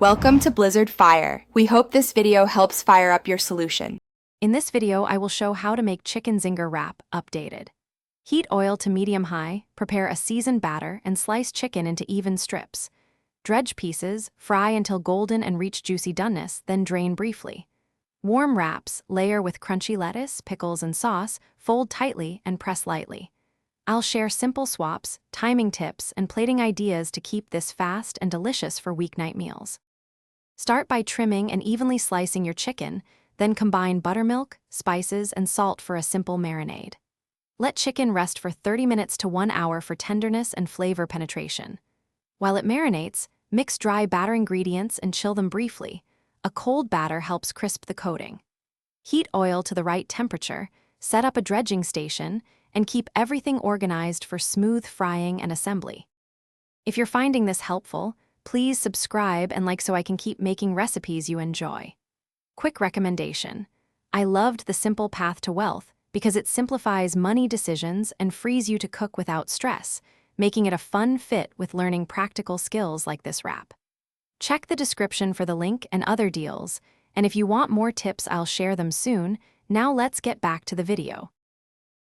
Welcome to Blizzard Fire. We hope this video helps fire up your solution. In this video, I will show how to make chicken zinger wrap updated. Heat oil to medium-high, prepare a seasoned batter, and slice chicken into even strips. Dredge pieces, fry until golden and reach juicy doneness, then drain briefly. Warm wraps, layer with crunchy lettuce, pickles, and sauce, fold tightly and press lightly. I'll share simple swaps, timing tips, and plating ideas to keep this fast and delicious for weeknight meals. Start by trimming and evenly slicing your chicken, then combine buttermilk, spices, and salt for a simple marinade. Let chicken rest for 30 minutes to 1 hour for tenderness and flavor penetration. While it marinates, mix dry batter ingredients and chill them briefly. A cold batter helps crisp the coating. Heat oil to the right temperature, set up a dredging station, and keep everything organized for smooth frying and assembly. If you're finding this helpful, please subscribe and like so I can keep making recipes you enjoy. Quick recommendation. I loved the simple path to wealth because it simplifies money decisions and frees you to cook without stress, making it a fun fit with learning practical skills like this wrap. Check the description for the link and other deals, and if you want more tips, I'll share them soon. Now let's get back to the video.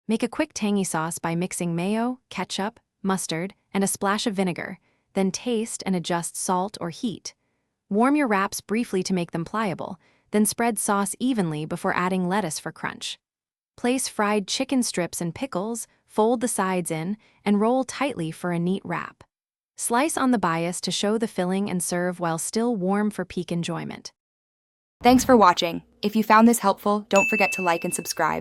Make a quick tangy sauce by mixing mayo, ketchup, mustard, and a splash of vinegar. Then taste and adjust salt or heat. Warm your wraps briefly to make them pliable, then spread sauce evenly before adding lettuce for crunch. Place fried chicken strips and pickles, fold the sides in, and roll tightly for a neat wrap. Slice on the bias to show the filling and serve while still warm for peak enjoyment. Thanks for watching. If you found this helpful, don't forget to like and subscribe.